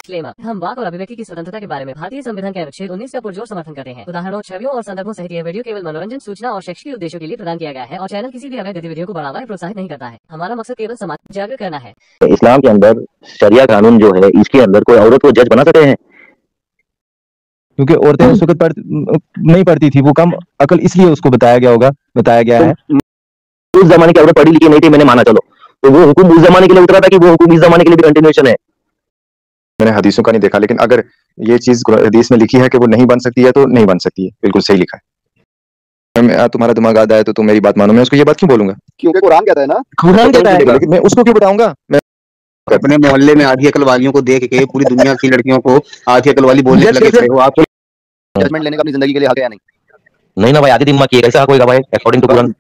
Disclaimer, हम वाक और अभिव्यक्ति की स्वतंत्रता के बारे में भारतीय संविधान के अनुच्छेद 19 का पुरजोर समर्थन करते हैं। उदाहरणों, छवियों और संदर्भों सहित यह वीडियो केवल मनोरंजन, सूचना और शैक्षिक उद्देश्यों के लिए प्रदान किया गया है और चैनल किसी भी अवैध गतिविधियों को बढ़ावा या प्रोत्साहित नहीं करता है। हमारा मकसद केवल समाज को जागरूक करना है। इस्लाम के अंदर शरिया कानून जो है, इसके अंदर कोई औरत को जज बना सकते हैं? क्योंकि औरतें उस वक्त नहीं पढ़ती थी, वो कम अकल, इसलिए उसको बताया गया है। उस जमाने की औरत पढ़ी लिखी नहीं थी, मैंने माना, चलो, तो वो हुक्म उस जमाने के लिए उतरा था कि वो हुक्म इस जमाने के लिए भी कंटिन्यूएशन है। मैंने हदीसों का नहीं देखा, लेकिन अगर ये चीज हदीस में लिखी है कि वो नहीं बन सकती है तो नहीं बन सकती है, बिल्कुल सही लिखा है। तुम्हारा दिमाग आधा है तो तुम मेरी बात मानो, मैं उसको ये बात क्यों बोलूंगा? क्योंकि कुरान कहता है ना, कुरान कहता है, लेकिन मैं उसको क्यों बताऊंगा? मैं अपने मोहल्ले में आधी अकल वालियों को देख के पूरी दुनिया की लड़कियों को आधी अकल वाली बोलने लगे थे, वो आप जजमेंट लेने का अपनी जिंदगी के लिए हक है? नहीं ना भाई, आधी दिमाग की कैसे हक होगा भाई, अकॉर्डिंग टू कुरान?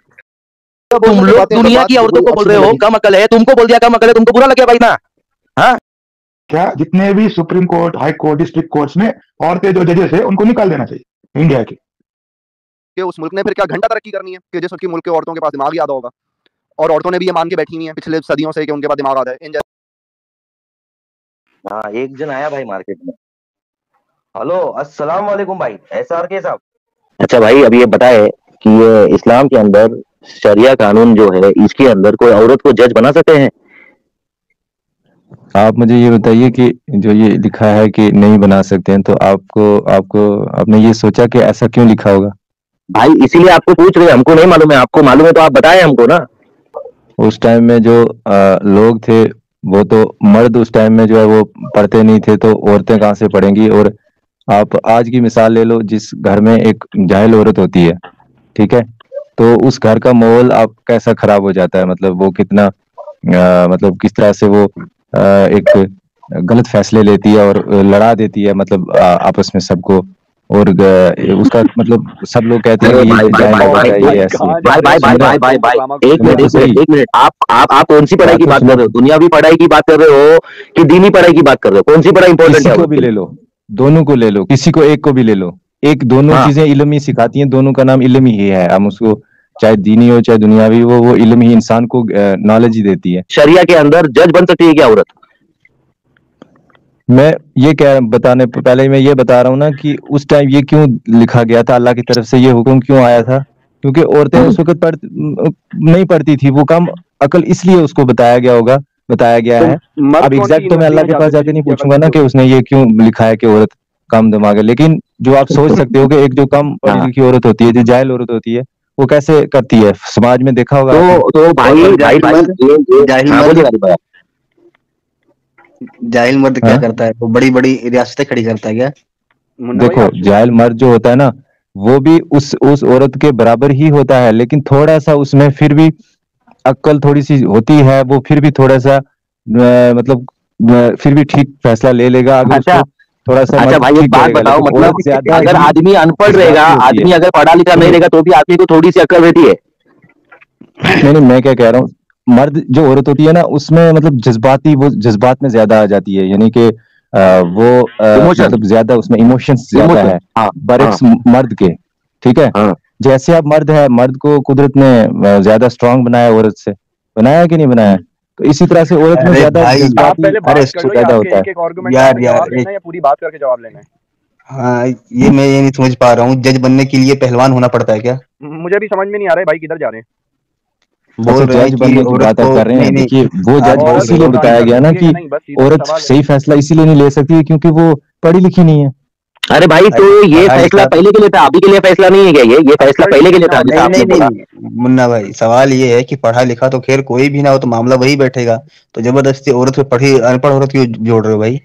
तुम लोग दुनिया की औरतों को बोल रहे हो कम अकल है, तुमको बोल दिया कम अकल है, तुमको बुरा लगे भाई ना? हाँ, क्या जितने भी supreme court, high court, district courts में औरतें जो जजेस है उनको निकाल देना चाहिए इंडिया के। कि उस मुल्क ने फिर क्या घंटा तरक्की करनी है कि जिस उसकी मुल्क के औरतों के पास दिमाग याद होगा, और औरतों ने भी ये मान के बैठी हुई है पिछले सदियों से कि उनके पास दिमाग आता है। हाँ, एक जन आया भाई मार्केट में। हेलो, अस्सलाम वालेकुम भाई, एसआर के साहब। अच्छा भाई, अब ये बताए कि ये इस्लाम के अंदर शरिया कानून जो है, इसके अंदर कोई औरत को जज बना सकते हैं? आप मुझे ये बताइए कि जो ये लिखा है कि नहीं बना सकते हैं, तो आपने ये सोचा कि ऐसा क्यों लिखा होगा? भाई इसीलिए आपको पूछ रहे हैं, हमको नहीं मालूम है, आपको मालूम है तो आप बताएं हमको ना। उस टाइम में जो लोग थे, वो तो मर्द उस टाइम में जो है वो पढ़ते नहीं थे, तो औरतें कहाँ से पढ़ेंगी? और आप आज की मिसाल ले लो, जिस घर में एक जाहिल औरत होती है, ठीक है, तो उस घर का माहौल आप कैसा खराब हो जाता है, मतलब वो कितना मतलब किस तरह से वो एक गलत फैसले लेती है और लड़ा देती है, मतलब आपस में सबको, और उसका मतलब सब लोग कहते हैं कि ये जाहिल औरत है, ये ऐसी है। भाई, एक मिनट, आप कौन सी पढ़ाई की बात कर रहे हो? दुनियावी पढ़ाई की बात कर रहे हो कि दीनी पढ़ाई की बात कर रहे हो? कौन सी पढ़ाई इंपॉर्टेंट है? किसी को भी ले लो, दोनों को ले लो, किसी को एक को भी ले लो, एक दोनों चीजें इल्म ही सिखाती हैं, दोनों का नाम इल्म ही है। हम उसको चाहे दीनी हो चाहे दुनियावी हो, वो इल्म ही इंसान को नॉलेज ही देती है। शरिया के अंदर जज बन सकती है क्या औरत? मैं ये पहले मैं ये बता रहा हूँ ना कि उस टाइम ये क्यों लिखा गया था, अल्लाह की तरफ से ये हुक्म क्यों आया था, क्योंकि औरतें उस वक्त नहीं पढ़ती थी, वो कम अकल, इसलिए उसको बताया गया है। अब एग्जैक्ट तो मैं अल्लाह के पास जाके नहीं पूछूंगा ना कि उसने ये क्यों लिखा है कि औरत कम दिमाग है, लेकिन जो आप सोच सकते हो कि एक जो कम पढ़ी लिखी औरत होती है, जो जाहिल औरत होती है, वो कैसे करती है, समाज में देखा होगा। तो जाहिल मर्द क्या करता है? वो बड़ी बड़ी रियासतें खड़ी करता है क्या? देखो, जाहिल मर्द जो होता है ना, वो भी उस औरत के बराबर ही होता है, लेकिन थोड़ा सा उसमें फिर भी अक्ल थोड़ी सी होती है, वो फिर भी थोड़ा सा मतलब फिर भी ठीक फैसला ले लेगा अगर उसको थोड़ा सा। अच्छा भाई, एक बात बताओ, मतलब अगर आदमी अनपढ़ रहेगा, आदमी अगर पढ़ा लिखा नहीं रहेगा, तो भी आदमी को थोड़ी सी अक्ल रहती है। नहीं, मैं क्या कह रहा हूँ, मर्द जो औरत होती है ना, उसमें मतलब वो जज्बात में ज्यादा आ जाती है, यानी कि वो मतलब ज्यादा उसमें इमोशंस ज्यादा है बरक्स मर्द के, ठीक है। जैसे अब मर्द को कुदरत ने ज्यादा स्ट्रांग बनाया, औरत से बनाया कि नहीं बनाया, तो इसी तरह से औरत में ज्यादा पैदा होता है। यार पूरी बात करके जवाब लेना है। हाँ, ये मैं ये नहीं समझ पा रहा हूँ, जज बनने के लिए पहलवान होना पड़ता है क्या? मुझे भी समझ में नहीं आ रहा है भाई, किधर जा रहे हैं? जज बनने की बात कर रहे हैं। देखिए, वो जज इसीलिए बताया गया ना कि औरत सही फैसला इसीलिए नहीं ले सकती क्योंकि वो पढ़ी लिखी नहीं है। अरे भाई, तो ये फैसला पहले के लिए था, अभी के लिए फैसला नहीं है क्या? ये फैसला पहले के लिए था, जैसा आपने बोला। मुन्ना भाई, सवाल ये है कि पढ़ा लिखा तो खैर कोई भी ना हो तो मामला वही बैठेगा, तो जबरदस्ती औरत पे अनपढ़ औरत क्यों जोड़ रहे हो भाई?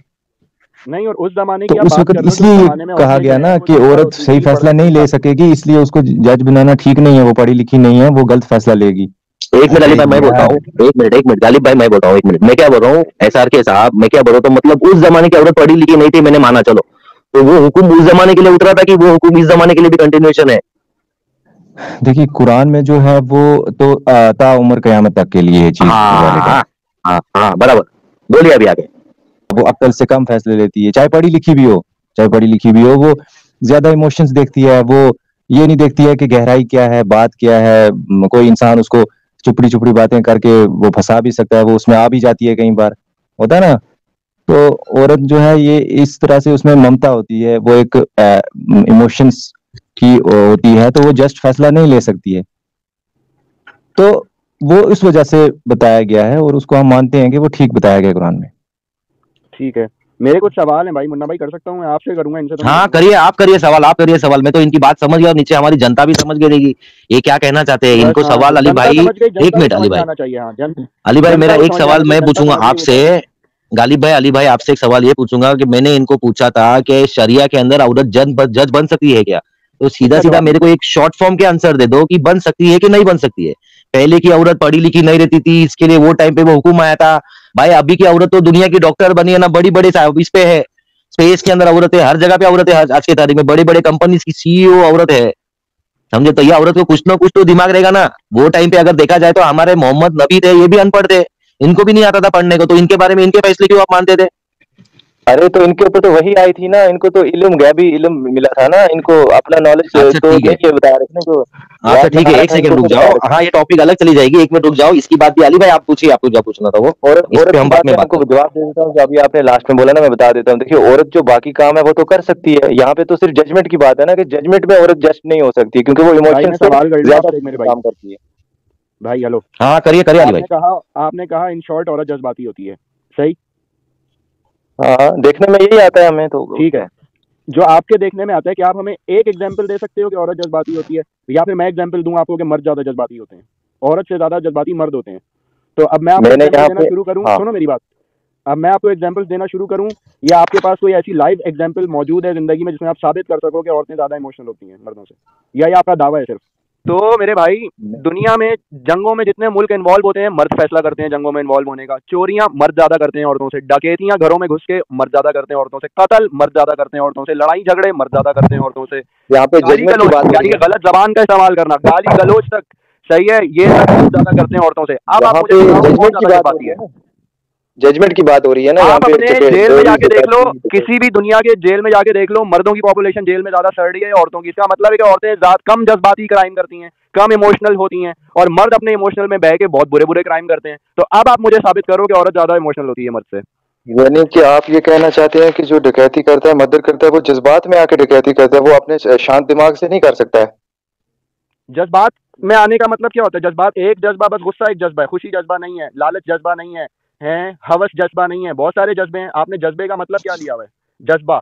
नहीं, और उस जमाने की उस वक्त इसलिए कहा गया ना कि औरत सही फैसला नहीं ले सकेगी, इसलिए उसको जज बनाना ठीक नहीं है, वो पढ़ी लिखी नहीं है, वो गलत फैसला लेगी। एक मिनट गालिब भाई, मैं बोलता हूँ, एक मिनट गालिब भाई, मैं बोलता हूँ, एक मिनट। मैं क्या बोल रहा हूँ एसआर के साहब, मैं क्या बोल रहा हूँ, तो मतलब उस जमाने की औरत पढ़ी लिखी नहीं थी, मैंने माना, चलो, तो वो हुक्म उस जमाने के लिए उतरा था कि वो हुक्म इस जमाने के लिए भी कंटिन्यूएशन है? देखिए, कुरान में जो है वो तो ता उम्र क़यामत तक के लिए चीज। हाँ, बराबर, बोलिए अभी आगे। वो अक्ल से कम फैसले लेती है, चाहे पढ़ी लिखी भी हो, वो ज्यादा इमोशंस देखती है, वो ये नहीं देखती है कि गहराई क्या है, बात क्या है। कोई इंसान उसको चुपड़ी बातें करके वो फंसा भी सकता है, वो उसमें आ भी जाती है, कई बार होता है ना। तो औरत जो है ये इस तरह से उसमें ममता होती है, वो एक इमोशंस की होती है, तो वो जस्ट फैसला नहीं ले सकती है। तो वो इस वजह से बताया गया है और उसको हम मानते हैं कि वो ठीक बताया गया कुरान में। ठीक है, मेरे कुछ सवाल हैं भाई, मुन्ना भाई कर सकता हूँ, मैं आपसे करूंगा, इनसे तो हाँ करिए, आप करिए सवाल, आप करिए सवाल। मैं तो इनकी बात समझ गया और नीचे हमारी जनता भी समझ गई ये क्या कहना चाहते हैं। इनको सवाल अली भाई, एक मिनट अली भाई, अली भाई मेरा एक सवाल मैं पूछूंगा आपसे। गालिब भाई, अली भाई आपसे एक सवाल ये पूछूंगा कि मैंने इनको पूछा था कि शरिया के अंदर औरत जज बन सकती है क्या, तो सीधा सीधा मेरे को एक शॉर्ट फॉर्म के आंसर दे दो कि बन सकती है कि नहीं बन सकती है। पहले की औरत पढ़ी लिखी नहीं रहती थी, इसके लिए वो टाइम पे वो हुक्म आया था। भाई अभी की औरत तो दुनिया की डॉक्टर बनी है ना, बड़ी बड़े इस पे है, स्पेस के अंदर औरत है, हर जगह पे औरत है। आज की तारीख में बड़े बड़े कंपनीज की सीईओ औरत है, समझे। तो ये औरत को कुछ ना कुछ तो दिमाग रहेगा ना। वो टाइम पे अगर देखा जाए तो हमारे मोहम्मद नबी थे, ये भी अनपढ़ थे, इनको भी नहीं आता था पढ़ने को, तो इनके बारे में इनके फैसले क्यों आप मानते थे? अरे तो इनके ऊपर तो वही आई थी ना, इनको तो इल्म गैबी इल्म मिला था ना, इनको अपना नॉलेज अच्छा तो ठीक है, नहीं बता रखने को। अच्छा ठीक है, एक सेकंड रुक जाओ। हाँ ये टॉपिक अलग चली जाएगी, एक मिनट रुक जाओ। इसकी बात भी अली भाई आप पूछिए, आपको जो पूछना था वो, और इस पे हम बाद में बात आपको जवाब दे देता हूँ। जो अभी आपने लास्ट में बोला ना, मैं बता देता हूँ। देखिए औरत जो बाकी काम है वो तो कर सकती है, यहाँ पे तो सिर्फ जजमेंट की बात है ना, कि जजमेंट में औरत जस्ट नहीं हो सकती, क्योंकि वो इमोशन से ज्यादा काम करती है। भाई हेलो, हाँ करिए करिए अली भाई। आपने कहा इन शॉर्ट औरत जज्बाती होती है, सही? हाँ देखने में यही आता है हमें तो। ठीक है, जो आपके देखने में आता है, कि आप हमें एक एग्जांपल दे सकते हो कि औरत जज्बाती होती है, या फिर मैं एग्जांपल दूं आपको कि मर्द ज्यादा जज्बाती होते हैं? औरत से ज्यादा जज्बाती मर्द होते हैं। तो अब मैं आपको एग्जांपल देना शुरू करूं, सुनो मेरी बात। अब मैं आपको एग्जांपल्स देना शुरू करूं, या आपके पास कोई ऐसी लाइव एग्जांपल मौजूद है जिंदगी में जिसमें आप साबित कर सको कि औरतें ज्यादा इमोशनल होती हैं मर्दों से, या ये आपका दावा है सिर्फ? तो मेरे भाई, दुनिया में जंगों में जितने मुल्क इन्वॉल्व होते हैं, मर्द फैसला करते हैं जंगों में इन्वॉल्व होने का। चोरियां मर्द ज्यादा करते हैं औरतों से, डकैतियां घरों में घुस के मर्द ज्यादा करते हैं औरतों से, कत्ल मर्द ज्यादा करते हैं औरतों से, लड़ाई झगड़े मर्द ज्यादा करते हैं औरतों से, यहाँ पे गाली गलौज यानी कि गलत जबान का इस्तेमाल करना, गाली गलौज तक, सही है, ये सब ज्यादा करते हैं औरतों से। अब आप मुझे बताओ कौन ज्यादा जज्बाती है? जजमेंट की बात हो रही है ना। आप अपने जेल में जाके देख लो, किसी भी दुनिया के जेल में जाके देख लो, मर्दों की पॉपुलेशन जेल में ज्यादा सड़ रही है औरतों की। इसका मतलब है कि औरतें कम जज्बाती क्राइम करती हैं, कम इमोशनल होती हैं, और मर्द अपने इमोशनल में बह के बहुत बुरे बुरे क्राइम करते हैं। तो अब आप मुझे साबित करो कि औरत ज्यादा इमोशनल होती है मर्द से। यानी कि आप ये कहना चाहते हैं कि जो डकैती करता है, मर्डर करता है, वो जज्बात में आके डकैती करता है, वो अपने शांत दिमाग से नहीं कर सकता है। जज्बात में आने का मतलब क्या होता है? जज्बात, एक जज्बा बस गुस्सा एक जज्बा है, खुशी जज्बा नहीं है, लालच जज्बा नहीं है, हवस जज्बा नहीं है, बहुत सारे जज्बे हैं। आपने जज्बे का मतलब क्या लिया हुआ है? जज्बा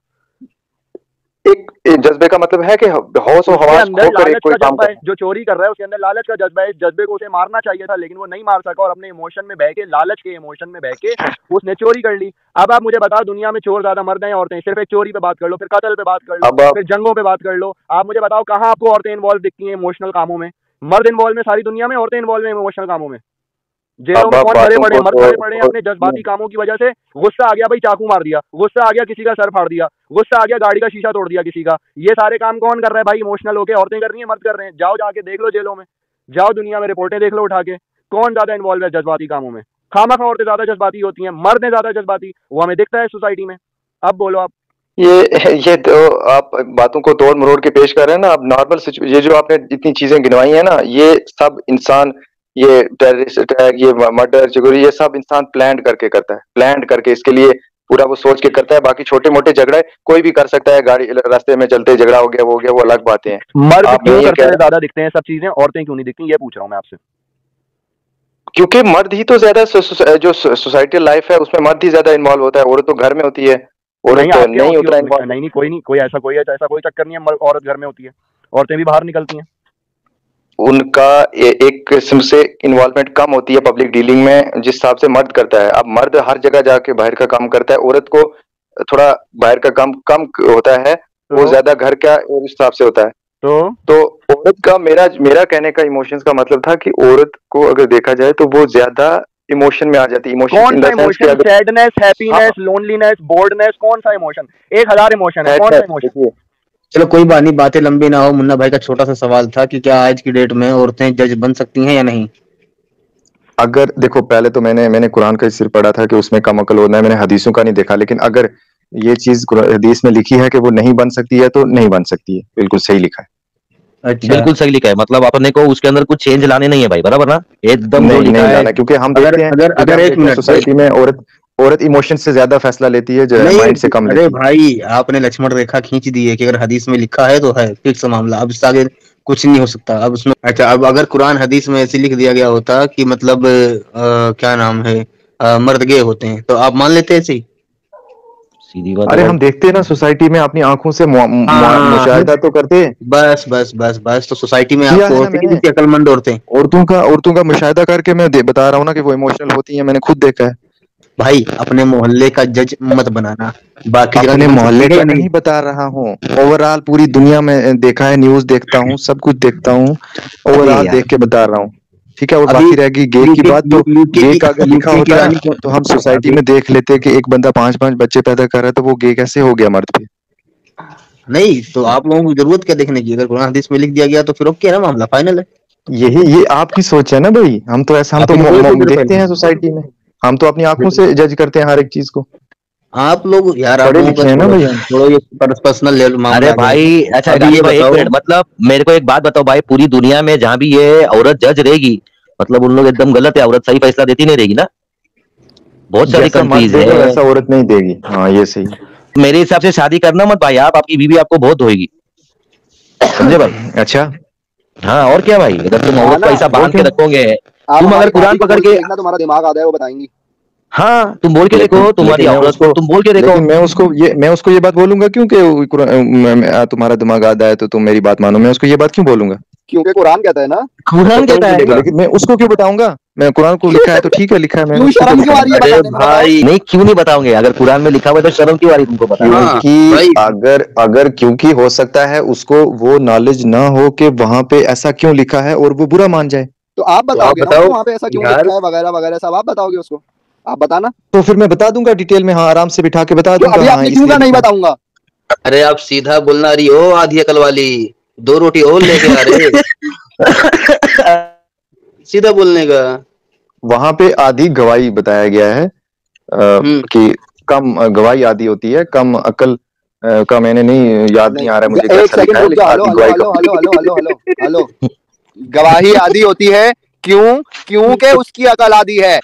एक जज्बे का मतलब है कि हौस और हवास खोकर कोई काम है। जो चोरी कर रहा है उसके अंदर लालच का जज्बा है। इस जज्बे को उसे मारना चाहिए था, लेकिन वो नहीं मार सका, और अपने इमोशन में बह के, लालच के इमोशन में बह के उसने चोरी कर ली। अब आप मुझे बताओ, दुनिया में चोर ज्यादा मर्द हैं या औरतें? सिर्फ एक चोरी पे बात कर लो, फिर कत्ल पे बात कर लो, फिर जंगों पे बात कर लो। आप मुझे बताओ कहाँ आपको औरतें इन्वॉल्व दिखती हैं इमोशनल कामों में? मर्द इन्वॉल्व में सारी दुनिया में, औरतें इन्वॉल्व में इमोशनल कामों में। जेलों में कौन भरे पड़े? मर्द भरे पड़े हैं अपने जज्बाती कामों की वजह से। गुस्सा आ गया भाई, चाकू मार दिया, गुस्सा आ गया किसी का सर फाड़ दिया, गुस्सा आ गया गाड़ी का शीशा तोड़ दिया किसी का। ये सारे काम कौन कर रहा है भाई इमोशनल होके? औरतें कर रही हैं, मर्द कर रहे हैं? जाओ जाके देख लो जेलों में, जाओ दुनिया में रिपोर्टें देख लो उठा के, कौन ज्यादा इन्वॉल्व है जज्बाती कामों में? खामखा औरतें ज्यादा जज्बाती होती हैं, मर्द है ज्यादा जज्बाती, वो हमें दिखता है सोसाइटी में। अब बोलो आप। ये तो आप बातों को तोड़ मरोड़ के पेश कर रहे हैं ना। अब नॉर्मल ये जो आपने इतनी चीजें गिनवाई है ना, ये सब इंसान, ये टेररिस्ट अटैक, ये मर्डर, चोरी, ये सब इंसान प्लान करके करता है। प्लान करके इसके लिए पूरा वो सोच के करता है। बाकी छोटे मोटे झगड़े कोई भी कर सकता है, गाड़ी रास्ते में चलते झगड़ा हो गया, वो अलग बातें हैं। मर्द क्यों करते हैं ज्यादा दिखते हैं सब चीजें, औरतें क्यों नहीं दिखती? ये पूछ रहा हूँ मैं आपसे। क्योंकि मर्द ही तो ज्यादा जो सोसाइटी लाइफ है उसमें मर्द ही ज्यादा इन्वॉल्व होता है, औरत तो घर में होती है, औरत नहीं होता है इन्वॉल्व। नहीं कोई नहीं, कोई ऐसा कोई चक्कर नहीं है, औरत घर में होती है, औरतें भी बाहर निकलती हैं। उनका एक किस्म से इन्वॉल्वमेंट कम होती है पब्लिक डीलिंग में, जिस हिसाब से मर्द करता है। अब मर्द हर जगह जाके बाहर का काम करता है, औरत को थोड़ा बाहर का काम कम होता है, वो ज्यादा घर का और इस हिसाब से होता है। तो औरत का, मेरा कहने का इमोशंस का मतलब था कि औरत को अगर देखा जाए तो वो ज्यादा इमोशन में आ जाती है। कौन सा इमोशन? सैडनेस, हैप्पीनेस, लोनलीनेस, बोर्डनेस, कौन सा इमोशन? 1000 इमोशन है, कौन सा इमोशन? चलो कोई बात नहीं, बातें लंबी ना हो। मुन्ना भाई का छोटा सा सवाल था कि क्या आज की डेट में औरतें जज बन सकती हैं या नहीं? अगर देखो, पहले तो मैंने कुरान का सिर पढ़ा था कि उसमें कम अकल होना है, मैंने हदीसों का नहीं देखा। लेकिन अगर ये चीज हदीस में लिखी है कि वो नहीं बन सकती है तो नहीं बन सकती है, बिल्कुल सही लिखा है। अच्छा। बिल्कुल सही लिखा है, मतलब अपने को उसके अंदर कुछ चेंज लाने नहीं है भाई, बराबर ना? एकदम नहीं लाना, क्योंकि हम देखते हैं अगर एक मिनट सोसाइटी में औरत औरत इमोशन से ज्यादा फैसला लेती है, जो नहीं, माइंड से कम अरे लेती है। भाई आपने लक्ष्मण रेखा खींच दी है कि अगर हदीस में लिखा है तो है, फिक्स मामला, अब इससे आगे कुछ नहीं हो सकता। अब उसमें अच्छा, अब अगर कुरान हदीस में ऐसे लिख दिया गया होता कि मतलब क्या नाम है, मर्द गे होते हैं, तो आप मान लेते ऐसे ही? सीधी बात है अरे भाई। हम देखते हैं ना सोसाइटी में, अपनी आंखों से हाँ, मुशाहिदा तो करते हैं। बस बस बस बस, तो सोसाइटी में किया आपको है ना होते हैं मैंने, कितनी अक्लमंद औरतें। औरतों का मुशाहिदा करके मैं बता रहा हूँ ना कि वो इमोशनल होती हैं, मैंने खुद देखा है। भाई अपने मोहल्ले का जज मत बनाना, बाकी जगह की अपने बन सकती मोहल्ले है का या नहीं नहीं? बता रहा हूँ, ओवरऑल पूरी दुनिया में देखा है, न्यूज देखता हूँ, सब कुछ देखता हूँ, अरे ओवरऑल यार देख के बता रहा हूँ। ठीक है, और अभी बाकी रहेगी गे की यूके बात, तो यूके गे की का अगर लिखा यूके की होता रानी तो हम सोसाइटी अभी में देख लेते कि एक बंदा 5-5 बच्चे पैदा कर रहा है, तो वो गे कैसे हो गया मर्द पे। नहीं, तो आप लोगों को जरूरत क्या देखने की? अगर कुरान हदीस में लिख दिया गया तो फिर ओके है ना, मामला फाइनल है। ये आपकी सोच है ना भाई, हम तो ऐसा, हम आप तो ही तो बोले थे इधर देखते पहले। हैं सोसाइटी में, हम तो अपनी आंखों से जज करते हैं हर एक चीज को, आप लोग यार, आप पढ़े लोगों का लिखे हैं ना छोड़ो भाई हम। छोड़ो, ये पर्सनल लेवल मामला अरे आ भाई, जाएगा। अच्छा अभी ये गालिब भाई एक बताओ, मिनट, मतलब मेरे को एक बात बताओ भाई, पूरी दुनिया में जहां भी ये औरत जज रहेगी, मतलब उन लोग एकदम गलत है, औरत सही फैसला देती नहीं रहेगी ना। बहुत सारी जैसा मर्द कंट्रीज देगा है। वैसा औरत नहीं देगी, हाँ ये सही है। मेरे हिसाब से शादी करना मत भाई, आप आपकी बीवी आपको बहुत धोएगी, समझे भाई। अच्छा, हाँ और क्या भाई, अगर तुम हाँ औरत को ना, ऐसा वो बांध के क्यों? रखोगे, आप तुम अगर हमारी कुरान भाभी को पकड़ बोल के के, देखना, तुम्हारा दिमाग आता है, वो बताएंगी। हाँ तुम बोल के देखो, तुम्हारी लेकिन औरत को तुम बोल के देखो। मैं उसको ये बात बोलूंगा क्यों कि तुम्हारा दिमाग आधा है तो तुम मेरी बात मानो, मैं उसको ये बात क्यों बोलूंगा? क्योंकि कुरान कहता है ना। कुरान तो कहता है। बोलेगा। लेकिन मैं उसको क्यों बताऊंगा? मैं कुरान को लिखा है तो ठीक है, लिखा है मैंने, क्यों उसको शर्म क्यों क्यों आ रही है बताऊंगा? अरे बताने में, बताओ। भाई, नहीं क्यों नहीं बताओगे, अगर कुरान में लिखा हुआ है तो शर्म क्यों आ रही तुमको बताना। हाँ क्योंकि भाई, क्योंकि हो सकता है उसको वो नॉलेज ना हो कि वहां पे ऐसा क्यों लिखा है और वो बुरा मान जाए। तो आप तो आप बताओगे ना उसको बताओ वहां पे ऐसा क्यों यार। लिखा है, वगैरह वगैरह सब आप बताओगे उसको। आप बताना। तो फिर मैं बता दूंगा डिटेल में, हाँ आराम से बिठा के बता जो दूंगा, अभी आप हाँ लिखूंगा इसलिए नहीं लिखा है। बताऊंगा। अरे आप सीधा बोलना रही हो, आधी अकल वाली, 2 रोटी और लेके आ रहे, सीधा बोलने का। वहां पे आधी गवाही बताया गया है, कि कम गवाही आधी होती है, कम अकल का मैंने नहीं, याद नहीं आ रहा है मुझे एक कैसा सेकंड लिखा है, रुक लेकिन जाओ। हेलो आधी हेलो गवाही हेलो कम हेलो होती हेलो हेलो हेलो हेलो। गवाही आधी होती है, क्यों? क्योंकि उसकी अकल आधी है।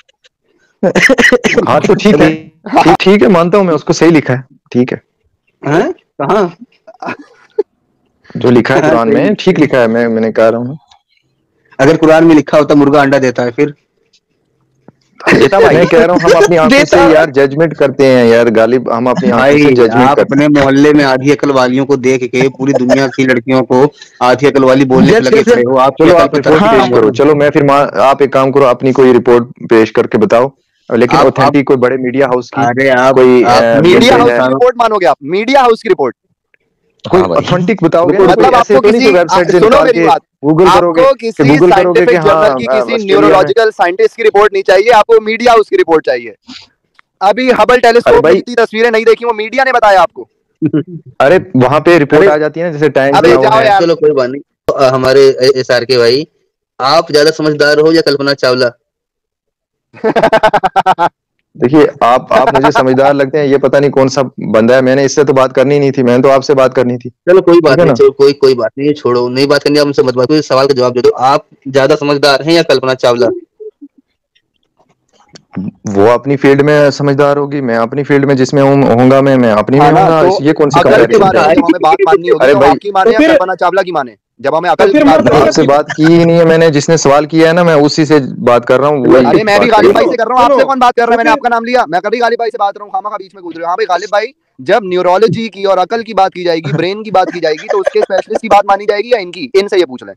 है। हाँ तो ठीक है, ठीक है, मानता हूँ मैं, उसको सही लिखा है, ठीक है, हैं? कहाँ? जो लिखा है हाँ, कुरान सही। में ठीक लिखा है, मैंने कह रहा हूँ। अगर कुरान में लिखा होता मुर्गा अंडा देता है फिर? देता भाई। मैं कह रहा हूँ हम अपनी आंखों से देता। यार जजमेंट करते हैं यार गालिब, हम अपनी आंखों से भाई जजमेंट आप करते अपने मोहल्ले में आधी अकल वालियों को देख के पूरी दुनिया की लड़कियों को आधी अकल वाली बोलने पे जज लगे कैसे। पड़े हो, हैं। आपकी चलो अकल आप पे रिपोर्ट तरक्की हाँ पेश नहीं करो, होगी। चलो मैं फिर आप एक काम करो, अपनी कोई रिपोर्ट पेश करके बताओ, लेकिन आप ऑथेंटिक कोई बड़े मीडिया हाउस की, अरे आप कोई आप मीडिया मिल हाउस है, की रिपोर्ट मानोगे आप? मीडिया हाउस की रिपोर्ट। कोई हाँ भाई। ऑथेंटिक बताओगे रुको ना, कोई मतलब ऐसे आपको तो नहीं किसी कि वेबसाइट से सुनो निकाल मेरी के बात, गूगल करोगे, आपको कि किसी गूगल करोगे कि साइंटिफिक हाँ जर्नल की, किसी ऑस्ट्रेलिया में। न्यूरोलॉजिकल साइंटिस्ट की रिपोर्ट नहीं चाहिए आपको, मीडिया हाउस की रिपोर्ट चाहिए। अभी हबल अरे टेलीस्कोप में भाई, जितनी तस्वीरें नहीं देखी वो मीडिया ने बताया आपको। अरे वहां पे रिपोर्ट अरे आ जाती है ना, जैसे टाइम्स अबे नाउ चलो जाओ है। यार। चलो कोई बात नहीं। तो, हमारे SR के भाई, आप ज्यादा समझदार हो या कल्पना चावला? देखिए आप मुझे समझदार लगते हैं, ये पता नहीं कौन सा बंदा है, मैंने इससे तो बात करनी नहीं थी, मैंने तो आपसे बात करनी थी, चलो कोई ठीक बात है नहीं, ना। चलो कोई बात नहीं, छोड़ो, नहीं बात करनी, आप मुझसे मत बात, कोई सवाल का जवाब दे दो, आप ज्यादा समझदार हैं या कल्पना चावला? वो अपनी फील्ड में समझदार होगी, मैं अपनी फील्ड में जिसमें होऊंगा, मैं अपनी में हाँ ना, होऊंगा, तो ये कौन सी अकल की कंपैरिजन बात है है, भाई। जब हमें बात माननी होगी अरे तो हम भाई, आपकी माने या कल्पना चावला की माने? जब हमें अकल की बात मैंने करनी आपसे होगी। बात की ही नहीं है, मैंने जिसने सवाल किया है ना, मैं उसी से बात कर रहा हूँ, वही अरे मैं भी बात गालिब करेगा। भाई से कर रहा हूँ, आपसे कौन बात कर रहा है? मैंने आपका नाम लिया? मैं कभी गालिब भाई से बात कर रहा हूँ, खामा बीच में कूद रहे हो। हाँ भाई गालिब भाई, जब न्यूरोलॉजी की और अकल की बात की जाएगी, ब्रेन की बात की जाएगी, तो उसके स्पेशलिस्ट की बात मानी जाएगी या इनकी? इनसे ये पूछ लें।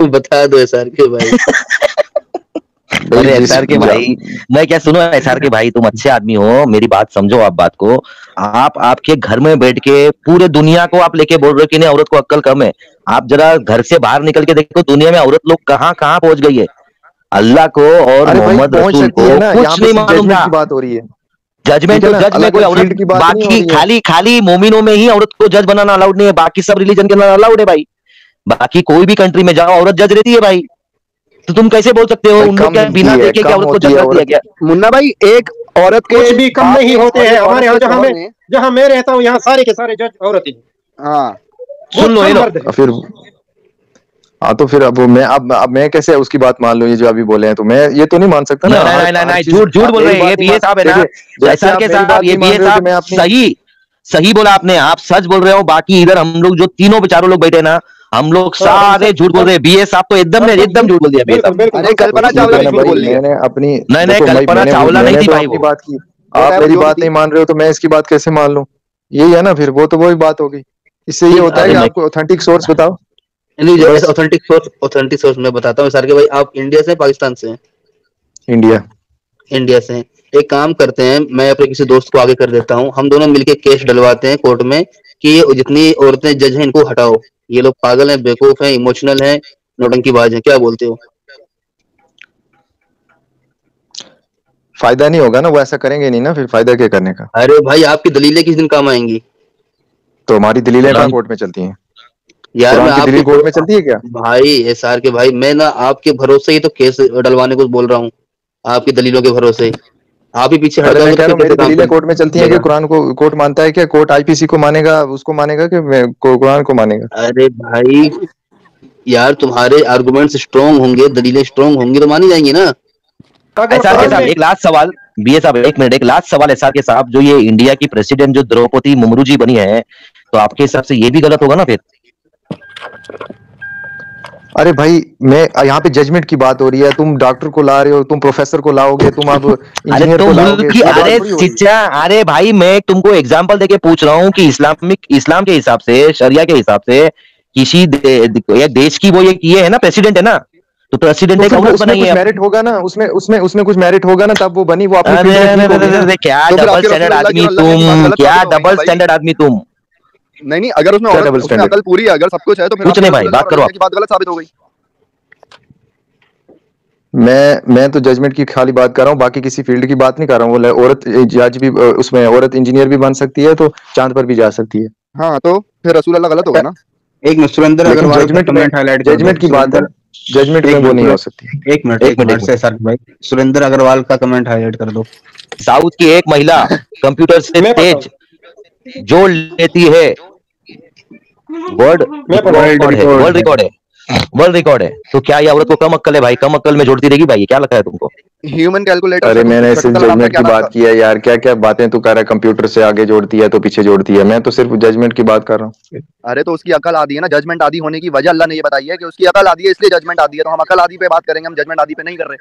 बता दो SR के भाई। अरे जिस SR के भाई, मैं क्या सुनो, SR के भाई तुम अच्छे आदमी हो, मेरी बात समझो, आप बात को, आप आपके घर में बैठ के पूरे दुनिया को आप लेके बोल रहे हो कि नहीं औरत को अक्ल कम है। आप जरा घर से बाहर निकल के देखो, दुनिया में औरत लोग कहाँ कहाँ पहुंच गई है। अल्लाह को और अरे भाई मोहम्मद पहुंच रसूल सकती को है ना, यहाँ कुछ पे नहीं सिर्फ मालूम जजमेंट था। की बात हो रही है, जजमेंट ठीक है तो ना, जज में अलग कोई अलग औरत, फील्ड की बात नहीं हो बाकी रही है। खाली खाली मोमिनों में ही औरत को जज बनाना अलाउड नहीं है, बाकी सब रिलीजन के अंदर अलाउड है भाई। बाकी कोई भी कंट्री में जाओ औरत जज रहती है भाई। तो तुम कैसे बोल सकते हो भाई उन लोग कम क्या मिलती बिना है, देखे कम क्या औरत को होती जज है कर दिया औरत। गया। मुन्ना भाई, एक औरत के कुछ भी कम बाप नहीं ने होते और हैं एक औरत हमारे यहाँ, के शौहर ने। जहाँ मैं रहता हूँ यहाँ सारे के सारे जज औरत ही हैं। हाँ सुन बहुत लो ये कम लो, मर्द है। फिर हाँ तो फिर अब मैं कैसे उसकी बात मान लूं, ये जो अभी बोले हैं, तो मैं ये तो नहीं मान सकता ना। नहीं, झूठ बोल रहे हैं। ये बीए साहब है ना, एसआर के साहब, ये बीए साहब सही बोला आपने, आप सच बोल रहे हो। बाकी इधर हम लोग जो तीनों बेचारों लोग बैठे ना, हम लोग सारे झूठ बोल रहे हैं। बीए साहब तो एकदम झूठ बोल दिया बीए साहब। अरे कल्पना चावला झूठ बोल रही है। मैंने अपनी नहीं, कल्पना चावला नहीं थी भाई वो। बात की, आप मेरी बात नहीं मान रहे हो तो मैं इसकी बात कैसे मान लूं? यही है ना, फिर वो तो वही बात होगी। इससे ये होता है कि आपको ऑथेंटिक सोर्स बताओ। नहीं, जैसे ऑथेंटिक सोर्स मैं बताता हूँ सर के भाई। आप इंडिया से पाकिस्तान से हैं? इंडिया से हैं। एक काम करते हैं, मैं अपने किसी दोस्त को आगे कर देता हूँ, हम दोनों मिलके केस डलवाते हैं कोर्ट में कि ये जितनी औरतें जज हैं इनको हटाओ, ये लोग पागल हैं, बेवकूफ हैं, इमोशनल हैं, नौटंकीबाज हैं। क्या बोलते हो? फायदा नहीं होगा ना, वो ऐसा करेंगे नहीं ना, फिर फायदा क्या करने का? अरे भाई आपकी दलीलें किस दिन काम आएंगी? तो हमारी दलीलें कहाँ कोर्ट में चलती हैं यार? मैं आपकी कोर्ट में चलती है क्या भाई? एसआर के भाई, मैं ना आपके भरोसे ही तो केस डलवाने को बोल रहा हूँ, आपकी दलीलों के भरोसे। आप ही पीछे हट जाओगे तो मेरी दलीलें कोर्ट में चलती है कि कुरान को कोर्ट मानता है क्या? कोर्ट आईपीसी को मानेगा, उसको मानेगा कि कुरान को मानेगा? अरे भाई यार, तुम्हारे आर्गुमेंट्स स्ट्रॉन्ग होंगे, दलीलें स्ट्रॉन्ग होंगी तो मानी जाएंगी ना। एसआर के साहब एक लास्ट सवाल, बीए साहब एक मिनट, एक लास्ट सवाल एसआर के साहब, जो ये इंडिया की प्रेसिडेंट जो द्रौपदी मुर्मू जी बनी है, तो आपके हिसाब से ये भी गलत होगा ना फिर? अरे भाई, मैं यहाँ पे जजमेंट की बात हो रही है, तुम डॉक्टर को ला रहे हो, तुम प्रोफेसर को लाओगे, तुम अब इंजीनियर को लाओगे। अरे भाई, मैं तुमको एग्जांपल देके पूछ रहा हूँ कि इस्लाम के हिसाब से, शरिया के हिसाब से किसी एक देश की वो ये है ना, प्रेसिडेंट है ना, तो प्रेसिडेंट एक औरत बनाई है। मेरिट होगा ना उसमें कुछ मेरिट होगा ना, तब वो बनी। वो अपनी क्या डबल स्टैंडर्ड आदमी तुम, क्या डबल स्टैंडर्ड आदमी तुम। नहीं, अगर उसमें अकल पूरी है, अगर सब कुछ है, तो फिर कुछ नहीं भाई, बात करो आप। बात गलत साबित हो गई। मैं तो जजमेंट की खाली बात कर रहा हूँ, बाकी किसी फील्ड की बात नहीं कर रहा हूँ। वो औरत जज भी, उसमें औरत इंजीनियर भी बन सकती है, तो चांद पर भी जा सकती है। हाँ, तो फिर रसूल अल्लाह गलत होगा ना? एक मिनट, सुरेंद्र अग्रवाल जजमेंट की बात है, जजमेंट में वो नहीं हो सकती। एक मिनट से सर भाई, सुरेंद्र अग्रवाल का कमेंट हाईलाइट कर दो। साउथ की एक महिला कंप्यूटर से तेज जोड़ लेती है, वर्ल्ड रिकॉर्ड है। तो क्या ये औरत को कम अक्ल है भाई? कम अक्ल में जोड़ती रहेगी भाई? क्या लगता है तुमको? Human calculator. अरे मैंने सिर्फ जजमेंट की बात की है यार, क्या क्या बातें तू कर रहा है? कंप्यूटर से आगे जोड़ती है तो पीछे जोड़ती है, मैं तो सिर्फ जजमेंट की बात कर रहा हूँ। अरे तो उसकी अकल आदी है ना, जजमेंट आदी होने की वजह अल्लाह ने ये बताई है कि उसकी अकल आदी है, इसलिए जजमेंट आदी है। तो हम अकल आदी पे बात करेंगे, हम जजमेंट आदी पे नहीं कर रहे।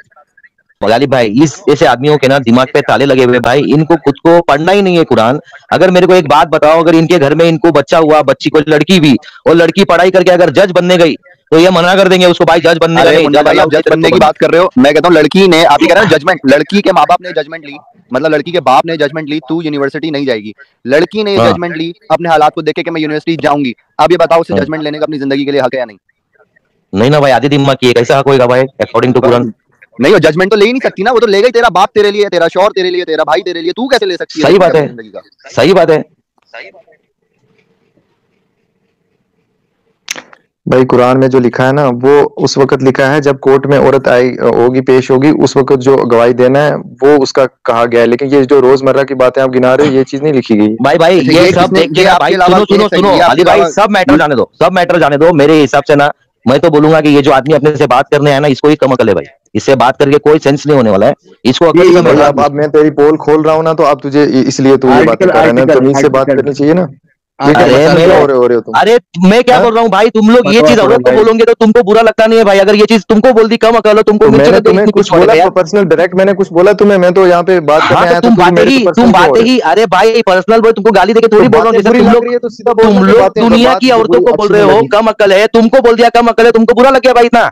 गालिब भाई, इस ऐसे आदमियों के ना दिमाग पे ताले लगे हुए भाई, इनको खुद को पढ़ना ही नहीं है कुरान। अगर मेरे को एक बात बताओ, अगर इनके घर में इनको बच्चा हुआ, बच्ची को लड़की भी, और लड़की पढ़ाई करके अगर जज बनने गई, तो ये मना कर देंगे उसको, भाई जज बनने का नहीं। जब जज बनने की बात कर रहे हो, मैं कहता हूँ लड़की ने, आप ही कह रहे हो जजमेंट, लड़की के माँ बाप ने जजमेंट ली, मतलब लड़की के बाप ने जजमेंट ली, तू यूनिवर्सिटी नहीं जाएगी। लड़की ने जजमेंट ली अपने हालात को देख के मैं यूनिवर्सिटी जाऊंगी। अब ये बताओ, उसे जजमेंट लेने का अपनी जिंदगी के लिए हक है या नहीं? नहीं ना भाई, आधी दिमाग की कैसा हक होगा भाई अकॉर्डिंग टू कुरान? नहीं, वो जजमेंट तो ले ही नहीं सकती ना, वो तो ले गई। तेरा बाप तेरे लिए, तेरा शौहर तेरे लिए, तेरा भाई तेरे लिए, तू कैसे ले सकती है? सही बात है, सही बात है भाई। कुरान में जो लिखा है ना, वो उस वक्त लिखा है जब कोर्ट में औरत आई होगी, पेश होगी, उस वक्त जो गवाही देना है वो उसका कहा गया है। लेकिन ये जो रोजमर्रा की बातें आप गिना रहे हो, ये चीज नहीं लिखी गई। भाई ये सब देखिए भाई, सुनो अली भाई, सब मैटर जाने दो। मेरे हिसाब से ना, मैं तो बोलूंगा कि ये जो आदमी अपने से बात करने आया ना, इसको ही कम अकल है भाई। इससे बात करके कोई सेंस नहीं होने वाला है, इसको अकल। अब मैं तेरी पोल खोल रहा हूँ ना, तो अब तुझे इसलिए तू ये बात कर रहा है ना, तमीज से बात करनी चाहिए ना। अरे मैं क्या बोल रहा हूँ भाई, तुम लोग ये चीज औरत को बोलोगे तो तुमको बुरा लगता नहीं है भाई? अगर ये चीज तुमको बोल दी कम अकल हो, तुमको तुम्हें कुछ बोला पर्सनल डायरेक्ट, मैंने कुछ बोला तुम्हें? मैं तो यहाँ पे बात करने आया, तुम बातें ही। अरे भाई पर्सनल बोल, तुमको गाली देके थोड़ी बोल रहा हूँ। तुम लोग दुनिया की औरतों को बोल रहे हो कम अकल है, तुमको बोल दिया कम अकल है, तुमको बुरा लग गया भाई इतना?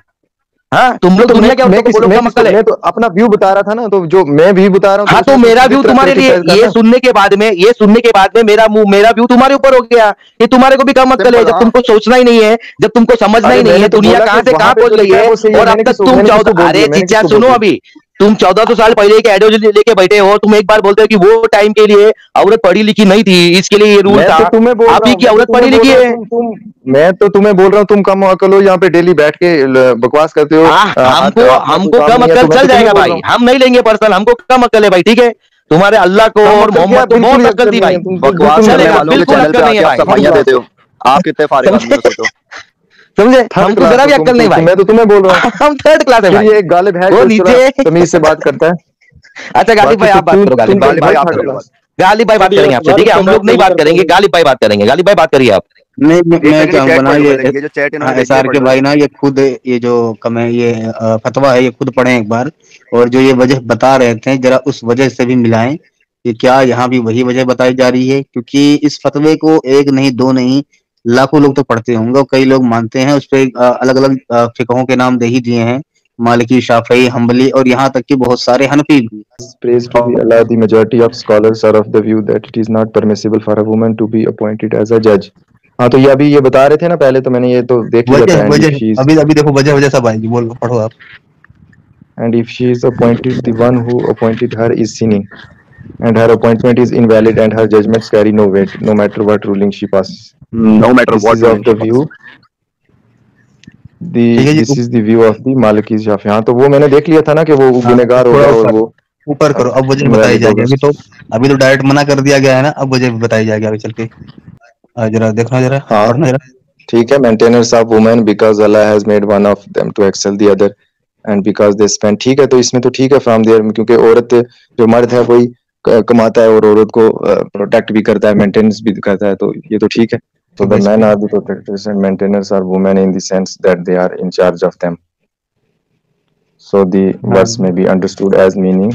हाँ, तुम लोग दुनिया के औरतों को बोलो कम अकल है। मैं तो अपना व्यू बता रहा था ना, तो जो मैं भी बता रहा हूँ। हाँ, तो मेरा व्यू तुम्हारे लिए, ये सुनने के बाद में मेरा व्यू तुम्हारे ऊपर हो गया कि तुम्हारे को भी कम अक्ल है। जब तुमको सोचना ही नहीं है, जब तुमको समझना ही नहीं है दुनिया कहाँ से कहाँ पहुंच रही है, और अब तक तुम 14, अरे चीचा सुनो, अभी तुम 1400 साल पहले के आइडियोलॉजी लेके बैठे हो। तुम एक बार बोलते हो कि वो टाइम के लिए औरत पढ़ी लिखी नहीं थी, इसके लिए ये रूल था। अभी की औरत पढ़ी लिखी है। मैं तो तुम्हें बोल रहा हूँ, तुम कम अकल हो, यहाँ पे डेली बैठ के बकवास करते हो। हमको कम अकल चल जाएगा भाई, हम नहीं लेंगे पर्सनल, हमको कम अकल है भाई, ठीक है? तुम्हारे अल्लाह को और मोहम्मद को बहुत अकल दी भाई, बकवास चलेगा, बिल्कुल अकल नहीं है भाई। आप कितने फारिग आदमी हो? समझे? थर्ड हमको क्लास जरा हो भी तुम, अक्ल नहीं भाई, मैं तो तुम्हें बोल रहा हूँ। हम थर्ड क्लास है फिर भाई। ये एक गालिब है वो जो थोड़ा नीचे तमीज से बात करता है, अच्छा गालिब बाकी भाई तो आप बात करो, गालिब तुम तो भाई, गालिब भाई भाई आप थर्ड कर लो बात। क्लास। गालिब भाई बात अभी करेंगे आपसे, ठीक गालिब है? से हम बात लोग नहीं नहीं बात करते करेंगे, हैं। गालिब भाई बात करेंगे। गालिब भाई बात करिए आप। नहीं एक मैं सेकंड चाहूंगा चैट ना पढ़ लो ये पहले, ये जो चैट इन्होंने भेजी है एसआर पढ़ के लो भाई एक ना, बार। ये खुद ये जो कमें ये फतवा है ये खुद पढ़े एक बार, और जो ये वजह बता रहे थे जरा उस वजह से भी मिलाएं कि क्या यहाँ भी वही वजह बताई जा रही है, क्योंकि इस फतवे को एक नहीं दो नहीं लाखों लोग तो पढ़ते होंगे और कई लोग मानते हैं। उस पे अलग अलग फिकहों के नाम दे ही दिए हैं, मालिकी, शाफई, हम्बली और यहाँ तक कि बहुत सारे हनफी भी। Praise to be Allah, the majority of scholars are of the view that it is not permissible for a woman to be appointed as a judge. हाँ तो ये अभी ये बता रहे थे ना पहले, तो मैंने ये तो देख लिया वजह था। एंड इफ वजह शी इज अभी अभी देखो वजह सब आएगी, बोलो पढ़ो आप। and if she is appointed, the one who appointed her is sinning, and her appointment is invalid, and her judgments carry no weight, no matter what ruling she passes. No matter This what is of ruling the she pass. view ठीक है जी, this is the view of the Maliki Shafi. हाँ तो वो मैंने देख लिया था ना कि वो हाँ गुनहगार थोड़ा होगा और ऊपर वो ऊपर करो, अब वजह बताई इनवैलिड जाएगी। होगा। अभी तो डायरेक्ट मना कर दिया गया है ना, अब वजह बताई जाएगी आगे चल के। जरा देखना, जरा हाँ पढ़ना जरा। ठीक है। Maintenance of women because Allah has made one of them to excel the other and because they spend. ठीक है, तो इसमें तो ठीक है फ्रॉम देयर, क्योंकि औरत जो मर्द है वही कमाता है और औरत को प्रोटेक्ट भी करता है, मेंटेनेंस भी करता है, तो ये तो ठीक है। So the men are the protectors and maintainers are women in the sense that they are in charge of them. So the verse may be understood as meaning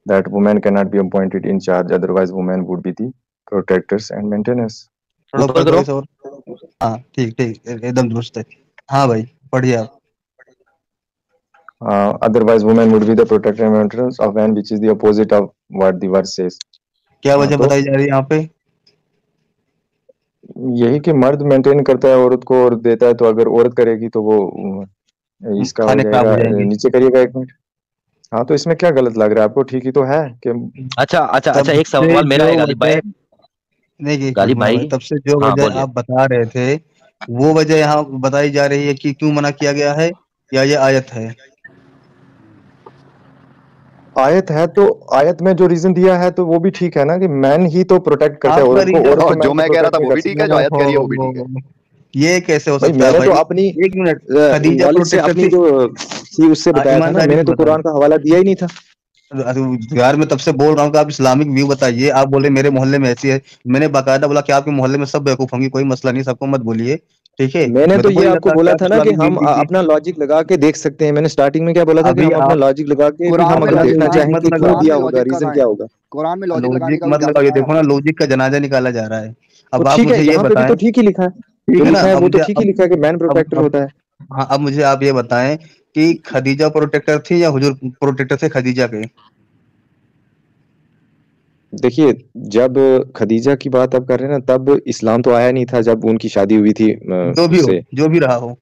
that women cannot be appointed in charge, otherwise women would be the protectors and maintainers. थोड़ा ऊपर ऊपर करो। करो इस और। हाँ ठीक ठीक एकदम दुरुस्त है। हाँ भाई पढ़िए आप। Otherwise women would be the protector and maintainers of man, which is the opposite of what the verse says. क्या वजह तो बताई जा रही है यहाँ पे? यही कि मर्द मेंटेन करता है औरत को और देता है, तो अगर औरत करेगी तो वो इसका हो खाने खराब हो जाएगा। जाएंगे। नीचे करिएगा एक मिनट। हाँ तो इसमें क्या गलत लग रहा है आपको? ठीक ही तो है कि अच्छा अच्छा तब अच्छा, एक से सवाल मेरा जो है गालिब भाई। वजह नहीं की गालिब सुनो भाई, भाई, तब से जो हाँ वजह बोलिए। आप बता रहे थे वो वजह यहाँ बताई जा रही है कि क्यों मना किया गया है, या ये आयत है? आयत है, तो आयत में जो रीजन दिया है तो वो भी ठीक है ना, कि मैन ही तो प्रोटेक्ट करता है आपका औरत को, रीजन औरत तो और जो मैन को मैं कह रहा प्रोटेक्ट था नहीं वो कर भी सकती। ठीक है, जो आयत कह रही है वो भी ठीक है। ये कैसे हो भाई सकता है मैंने भाई? तो अपनी एक मिनट, खदीजा नॉलेज से प्रोटेक्टर अपनी थी। जो थी उससे बताया था ना, ईमानदारी मैंने से तो बताओ कुरान का हवाला दिया ही नहीं था। यार, मैं तब से बोल रहा हूँ कि आप इस्लामिक व्यू बताइए। आप बोले मेरे मोहल्ले में ऐसी है, मैंने बाकायदा बोला कि आपके मोहल्ले में सब बेवकूफ होंगे, कोई मसला नहीं, सबको मत बोलिए, ठीक है? मैंने मैं तो तो ये बोल आपको रहा था कि बोला आप था ना कि इस्लामिक व्यू हम दीजिए। अपना लॉजिक लगा के देख सकते हैं। मैंने स्टार्टिंग में क्या बोला था कि अभी हम अपना आप लॉजिक लगा के भी कुरान हम में अगर लॉजिक देखना लॉजिक चाहें मत कि क्यों लगाओ, दिया कुरान में होगा, लॉजिक रीजन कहाँ क्या है? होगा। कुरान में लॉजिक लगाने लॉजिक का भी मत क्या लगाओ, ये बताया देखो ना आपने? लॉजिक का जनाजा निकाला जा रहा है। तो अब आप ठीक है, मुझे ये यहाँ पे भी बताएं, तो ठीक ही लिखा है, ठीक जो है ना? लिखा है अब वो तो मुझे ठीक ही लिखा है कि मैन प्रोटेक्टर होता है। हाँ, अब मुझे आप ये बताएं कि खदीजा प्रोटेक्टर थी या हुजूर प्रोटेक्टर थे खदीजा के? देखिए, जब खदीजा की बात आप कर रहे हैं ना, तब इस्लाम तो आया नहीं था जब उनकी शादी हुई थी जो भी हो, उससे। जो भी रहा हो,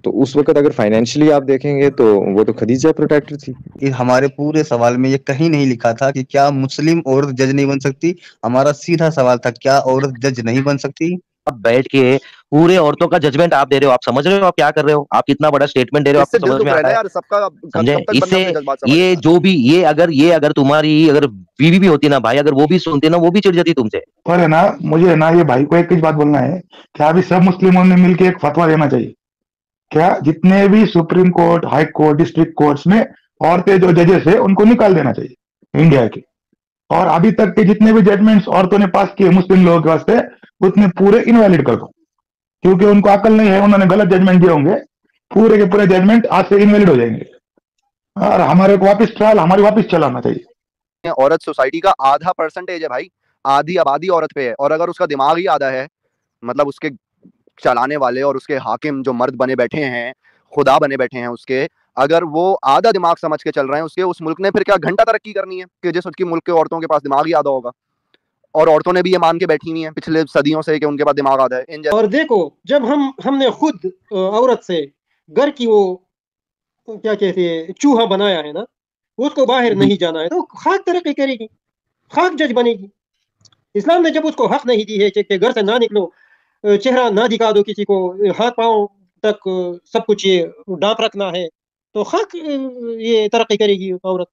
तो उस वक्त अगर फाइनेंशियली आप देखेंगे तो वो तो खदीजा प्रोटेक्टर थी। हमारे पूरे सवाल में ये कहीं नहीं लिखा था कि क्या मुस्लिम औरत जज नहीं बन सकती। हमारा सीधा सवाल था, क्या औरत जज नहीं बन सकती? आप बैठ के पूरे औरतों का जजमेंट आप दे रहे हो, आप समझ रहे हो आप क्या कर रहे हो? आप कितना बड़ा स्टेटमेंट दे रहे हो, इससे आपको दिल समझ दुख में रहा है आता ना है? यार सबका। समझे? कब तक बंदा इससे अपने जज्बात ये संभालेगा? जो भी ये अगर तुम्हारी अगर बीवी भी होती ना भाई, अगर वो भी सुनती ना, वो भी चिढ़ जाती तुमसे। और है ना, मुझे ना ये भाई को एक ही बात बोलना है, क्या अभी सब मुस्लिमों ने मिलकर एक फतवा देना चाहिए। क्या जितने भी supreme court, high court, district courts में औरतें जो जजेस है उनको निकाल देना चाहिए इंडिया के। और अभी तक के जितने भी जजमेंट्स औरतों ने पास किए मुस्लिम लोगों के वास्ते, उतने पूरे इनवैलिड कर दो, क्योंकि उनको अकल नहीं है, उन्होंने गलत जजमेंट दिए होंगे, पूरे के पूरे जजमेंट आज से इनवैलिड हो जाएंगे और हमारे को वापस ट्रायल हमारी वापस चलाना चाहिए। औरत सोसाइटी का आधा परसेंटेज है भाई, आधी आबादी औरत पे है। और अगर उसका दिमाग ही आधा है, मतलब उसके चलाने वाले और उसके हाकिम जो मर्द बने बैठे हैं, खुदा बने बैठे हैं उसके, अगर वो आधा दिमाग समझ के चल रहे हैं उसके, उस मुल्क ने फिर क्या घंटा तरक्की करनी है कि जिस उसकी मुल्क के औरतों के पास दिमाग ही आधा होगा। और औरतों ने भी ये मान के बैठी हुई हैं पिछले सदियों से कि उनके पास दिमाग आधा है। और देखो, जब हमने खुद औरत से घर की वो क्या कहते हैं चूहा बनाया है ना, उसको बाहर नहीं जाना है, तो खाक तरक्की करेगी, खाक जज बनेगी। इस्लाम ने जब उसको हक नहीं दी है कि घर से ना निकलो, चेहरा ना दिखा दो किसी को, हाथ पांव तक सब कुछ ये डांप रखना है, तो खाक ये तरक्की करेगी औरत।